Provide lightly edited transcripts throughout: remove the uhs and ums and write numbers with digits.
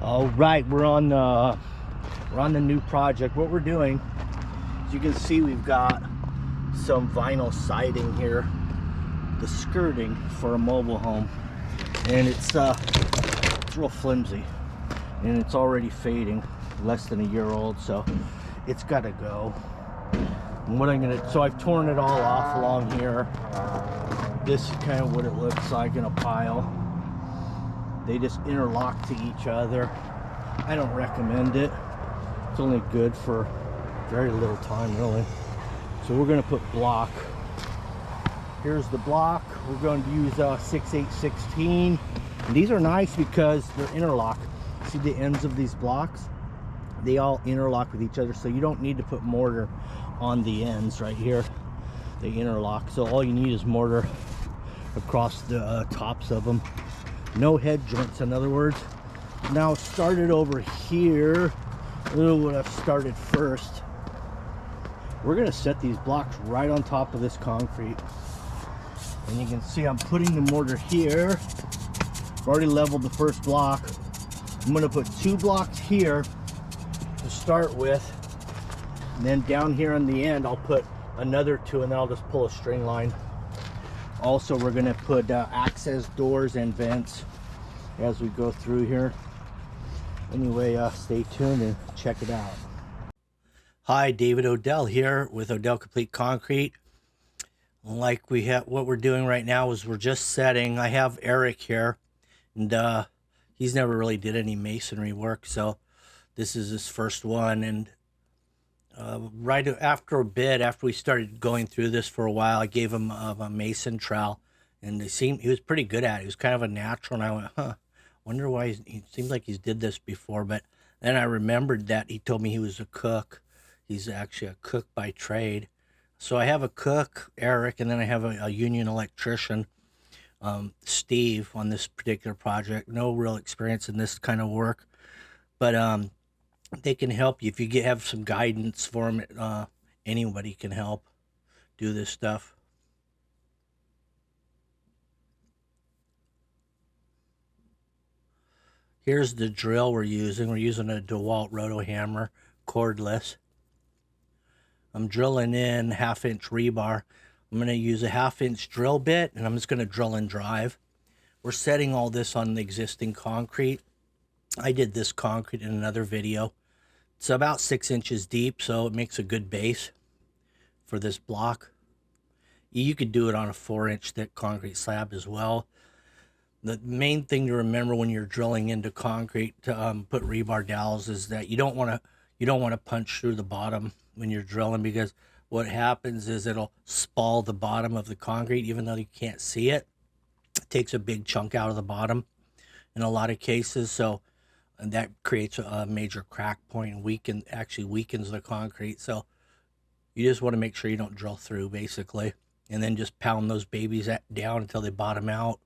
All right, we're on the new project. What we're doing, as you can see, we've got some vinyl siding here, the skirting for a mobile home, and it's real flimsy, and it's already fading, less than a year old, so it's got to go. And what I'm gonna, so I've torn it all off along here. This is kind of what it looks like in a pile. They just interlock to each other. I don't recommend it. It's only good for very little time, really. So we're going to put block. Here's the block. We're going to use 6/8/16. And these are nice because they're interlock. See the ends of these blocks? They all interlock with each other, so you don't need to put mortar on the ends right here. They interlock, so all you need is mortar across the tops of them. No head joints, in other words. Now started over here. What I've started first. We're gonna set these blocks right on top of this concrete. And you can see I'm putting the mortar here. I've already leveled the first block. I'm gonna put 2 blocks here to start with. And then down here on the end, I'll put another 2, and then I'll just pull a string line. Also, we're going to put access doors and vents as we go through here. Anyway, stay tuned and check it out. Hi, David Odell here with Odell Complete Concrete. Like what we're doing right now is we're just setting. I have Eric here, and he's never really did any masonry work, so this is his first one. And right after we started going through this for a while, I gave him a mason trowel, and he was pretty good at it. He was kind of a natural, and I went, wonder why he seemed like he's did this before. But then I remembered that he told me he was a cook. He's actually a cook by trade. So I have a cook, Eric, and then I have a union electrician, Steve, on this particular project. No real experience in this kind of work, but they can help you if you have some guidance for them. Anybody can help do this stuff. Here's the drill we're using. We're using a DeWalt roto hammer, cordless. I'm drilling in 1/2-inch rebar. I'm going to use a 1/2-inch drill bit, and I'm just going to drill and drive. We're setting all this on the existing concrete. I did this concrete in another video. It's about 6 inches deep, so it makes a good base for this block. You could do it on a 4-inch thick concrete slab as well. The main thing to remember when you're drilling into concrete to put rebar dowels is that you don't want to punch through the bottom when you're drilling, because what happens is it'll spall the bottom of the concrete, even though you can't see it. It takes a big chunk out of the bottom in a lot of cases, and that creates a major crack point and actually weakens the concrete. So you just want to make sure you don't drill through, basically, and then just pound those babies down until they bottom out.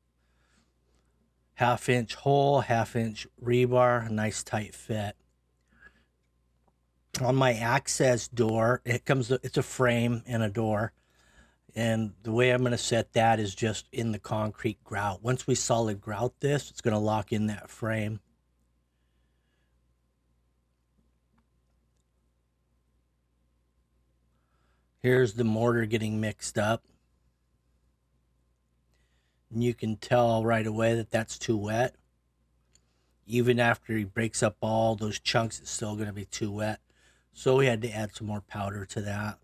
1/2-inch hole, 1/2-inch rebar, a nice tight fit. On my access door, it's a frame and a door. And the way I'm going to set that is just in the concrete grout. Once we solid grout this, it's going to lock in that frame. Here's the mortar getting mixed up. And you can tell right away that that's too wet. Even after he breaks up all those chunks, it's still going to be too wet. So we had to add some more powder to that.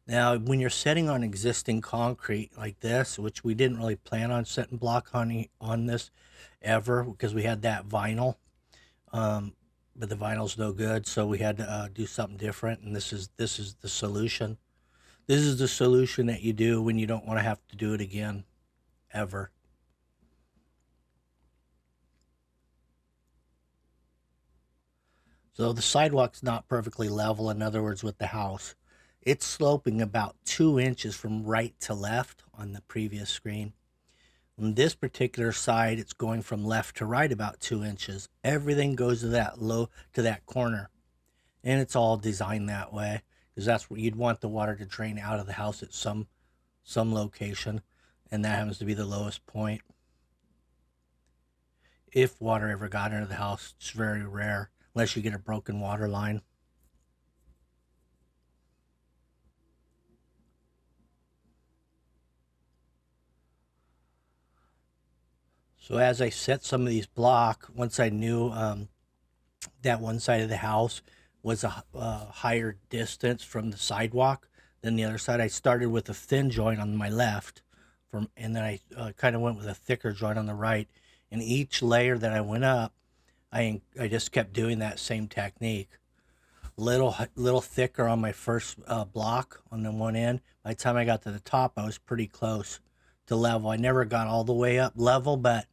Now, when you're setting on existing concrete like this, which we didn't really plan on setting block honey on this ever because we had that vinyl, but the vinyl's no good, so we had to do something different, and this is the solution. This is the solution that you do when you don't want to have to do it again, ever. So the sidewalk's not perfectly level, in other words, with the house. It's sloping about 2 inches from right to left on the previous screen. On this particular side, it's going from left to right about 2 inches. Everything goes to that corner, and it's all designed that way because that's where you'd want the water to drain out of the house at some location, and that happens to be the lowest point. if water ever got into the house. It's very rare, unless you get a broken water line. So as I set some of these block, once I knew that one side of the house was a higher distance from the sidewalk than the other side, I started with a thin joint on my left, and then I kind of went with a thicker joint on the right. And each layer that I went up, I just kept doing that same technique. Little thicker on my first block on the one end. By the time I got to the top, I was pretty close to level. I never got all the way up level, but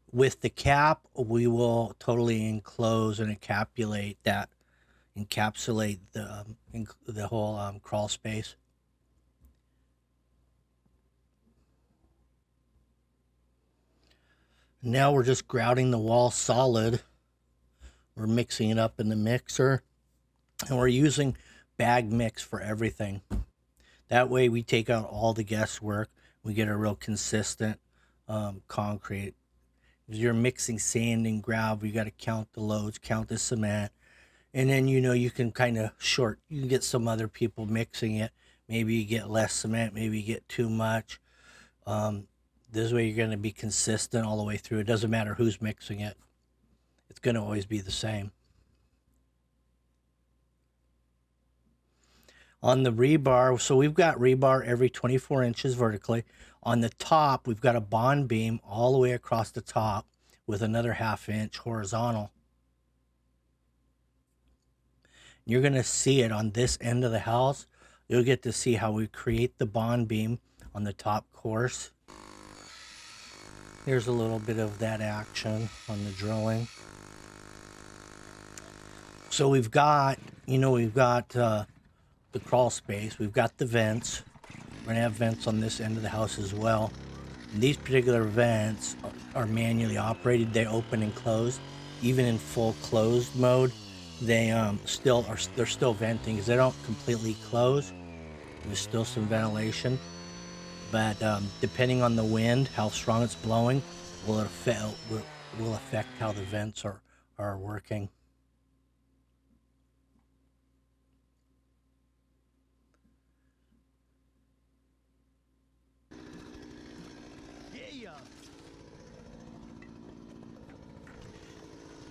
with the cap, we will totally enclose and encapsulate the whole crawl space. Now we're just grouting the wall solid. We're mixing it up in the mixer, and we're using bag mix for everything. That way we take out all the guesswork. We get a real consistent concrete. If you're mixing sand and gravel, you got to count the loads, count the cement, and then you can kind of you can get some other people mixing it. Maybe you get less cement, maybe you get too much. This way you're going to be consistent all the way through. It doesn't matter who's mixing it. It's going to always be the same. On the rebar, so we've got rebar every 24 inches vertically. On the top, we've got a bond beam all the way across the top with another 1/2 inch horizontal. You're going to see it on this end of the house. You'll get to see how we create the bond beam on the top course. Here's a little bit of that action on the drilling. So we've got, the crawl space. We've got the vents. We're going to have vents on this end of the house as well. And these particular vents are manually operated. They open and close. Even in full closed mode, they're still venting because they don't completely close. There's still some ventilation. But depending on the wind, how strong it's blowing, will affect how the vents are working.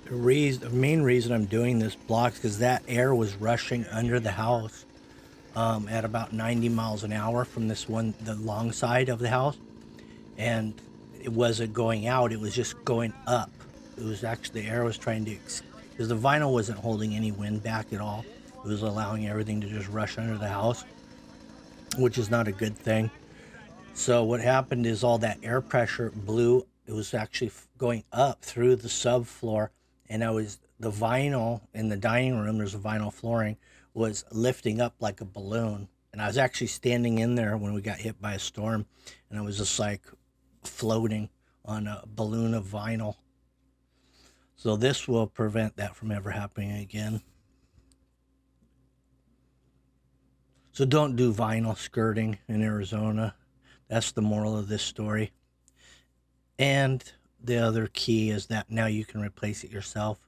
The main reason I'm doing this block is because that air was rushing under the house at about 90 miles an hour from the long side of the house. And it wasn't going out, it was just going up. It was actually, the air was trying to, because the vinyl wasn't holding any wind back at all. It was allowing everything to just rush under the house, which is not a good thing. So what happened is all that air pressure blew. It was actually going up through the subfloor, and the vinyl in the dining room, there's a vinyl flooring, was lifting up like a balloon. And I was actually standing in there when we got hit by a storm, and I was just like floating on a balloon of vinyl. So this will prevent that from ever happening again. So don't do vinyl skirting in Arizona. That's the moral of this story. And the other key is that now you can replace it yourself.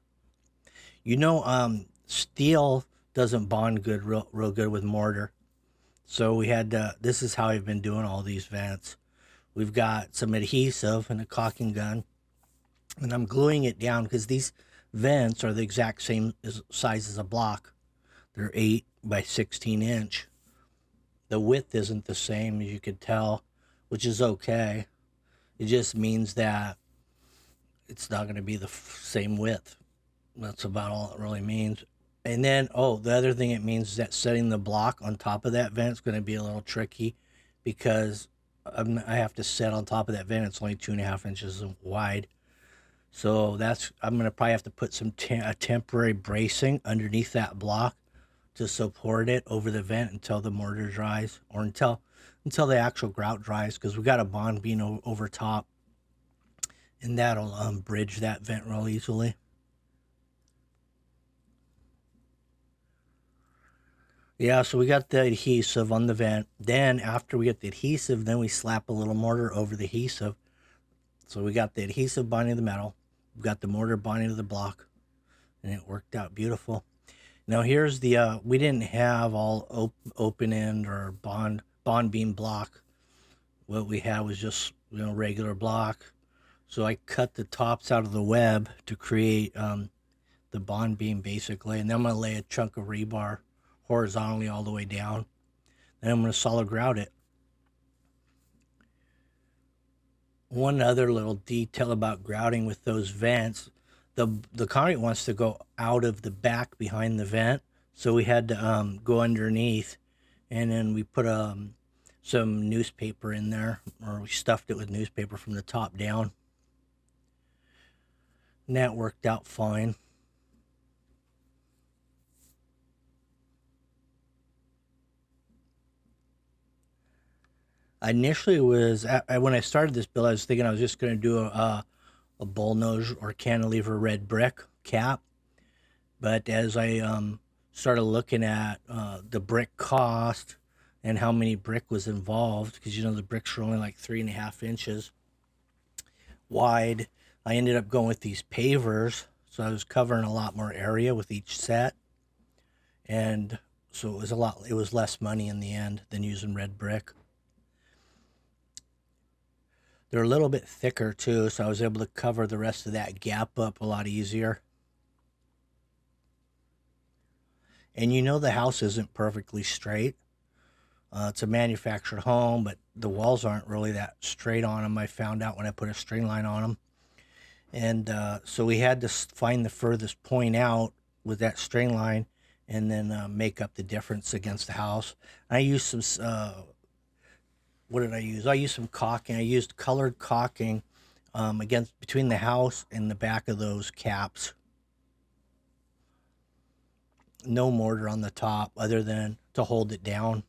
Steel doesn't bond real good with mortar. So we had this is how I've been doing all these vents. We've got some adhesive and a caulking gun, and I'm gluing it down because these vents are the exact same size as a block. They're 8 by 16 inch. The width isn't the same, as you could tell, which is okay. It just means that it's not going to be the same width. That's about all it really means. And then, the other thing it means is that setting the block on top of that vent is going to be a little tricky, because I have to set on top of that vent. It's only 2.5 inches wide. So I'm going to probably have to put a temporary bracing underneath that block to support it over the vent until the mortar dries, or until the actual grout dries, because we got a bond beam over top, and that'll bridge that vent real easily. Yeah, so we got the adhesive on the vent. Then after we get the adhesive, then we slap a little mortar over the adhesive. So we got the adhesive binding the metal. We got the mortar bonding to the block, and it worked out beautiful. Now here's the, we didn't have all open end or bond beam block. What we had was just, regular block. So I cut the tops out of the web to create the bond beam basically, and then I'm going to lay a chunk of rebar horizontally all the way down. Then I'm going to solid grout it. One other little detail about grouting with those vents, the concrete wants to go out of the back behind the vent, so we had to go underneath, and then we put some newspaper in there, or we stuffed it with newspaper from the top down, and that worked out fine. Initially was when I started this build, I was thinking I was just going to do a bullnose or cantilever red brick cap, but as I started looking at the brick cost and how many brick was involved, because the bricks are only like 3.5 inches wide, I ended up going with these pavers, so I was covering a lot more area with each set, and so it was less money in the end than using red brick. They're a little bit thicker too, so I was able to cover the rest of that gap up a lot easier. And the house isn't perfectly straight. It's a manufactured home, but the walls aren't really that straight on them. I found out when I put a string line on them. And so we had to find the furthest point out with that string line and then make up the difference against the house. I used some, what did I use? I used some caulking. I used colored caulking between the house and the back of those caps. No mortar on the top other than to hold it down,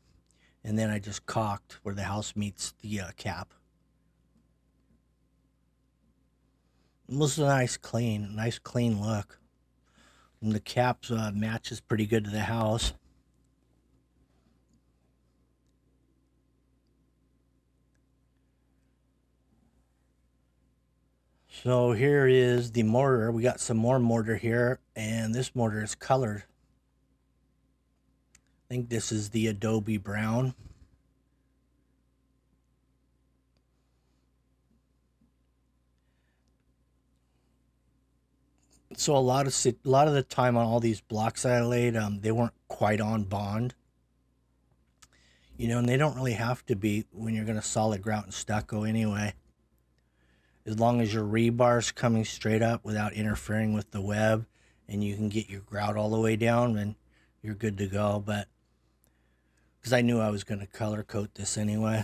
and then I just caulked where the house meets the cap. It was a nice clean look, and the caps matches pretty good to the house. So here is the mortar. We got some more mortar here, and this mortar is colored. I think this is the Adobe Brown. So a lot of the time on all these blocks that I laid, they weren't quite on bond. And they don't really have to be when you're going to solid grout and stucco anyway. As long as your rebar's coming straight up without interfering with the web, and you can get your grout all the way down, then you're good to go. But because I knew I was going to color coat this anyway.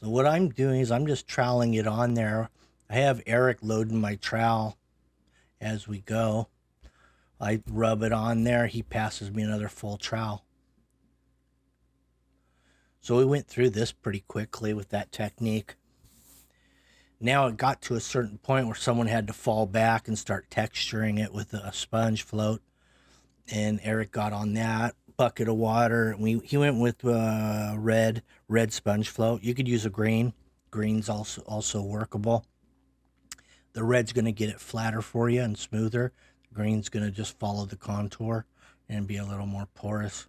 So what I'm doing is I'm just troweling it on there. I have Eric loading my trowel as we go. I rub it on there. He passes me another full trowel. So we went through this pretty quickly with that technique. Now it got to a certain point where someone had to fall back and start texturing it with a sponge float. And Eric got on that bucket of water. He went with red sponge float. You could use a green. Green's also workable. The red's going to get it flatter for you and smoother. The green's going to just follow the contour and be a little more porous.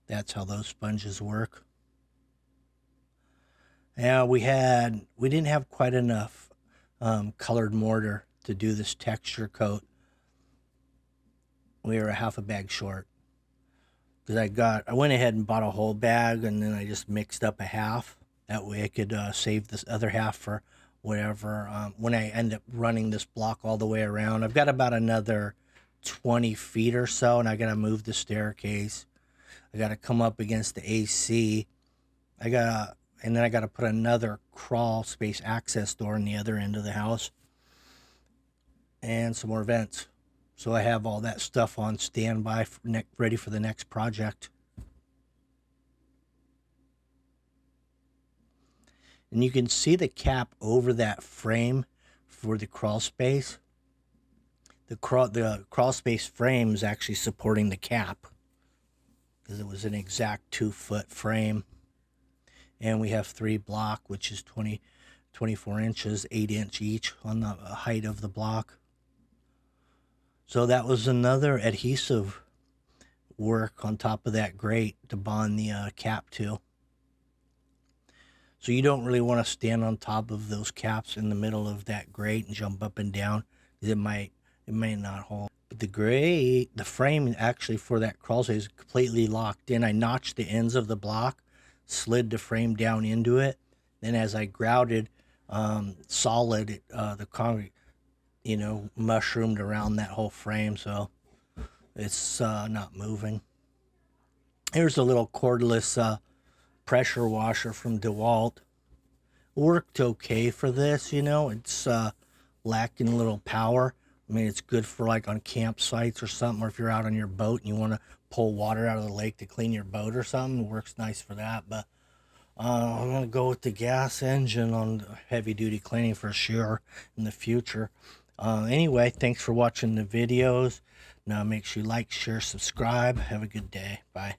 That's how those sponges work. Yeah, we didn't have quite enough colored mortar to do this texture coat. We were a half a bag short. Because I went ahead and bought a whole bag, and then I just mixed up a half. That way I could save this other half for whatever. When I end up running this block all the way around, I've got about another 20 feet or so, and I got to move the staircase. I got to come up against the AC. And then I got to put another crawl space access door in the other end of the house. And some more vents. So I have all that stuff on standby, ready for the next project. And you can see the cap over that frame for the crawl space. The crawl space frame is actually supporting the cap. because it was an exact 2-foot frame. And we have 3 block, which is 24 inches, 8 inch each on the height of the block. So that was another adhesive work on top of that grate to bond the cap to. So you don't really want to stand on top of those caps in the middle of that grate and jump up and down, because it may not hold. But the frame actually for that crawl space is completely locked in. I notched the ends of the block, slid the frame down into it. Then as I grouted solid, the concrete, mushroomed around that whole frame, so it's not moving. Here's a little cordless pressure washer from DeWalt. Worked okay for this, it's lacking a little power. I mean, it's good for like on campsites or something, or if you're out on your boat and you want to pull water out of the lake to clean your boat or something, it works nice for that. But I'm going to go with the gas engine on heavy duty cleaning for sure in the future. Anyway, thanks for watching the videos. Now make sure you like, share, subscribe. Have a good day. Bye.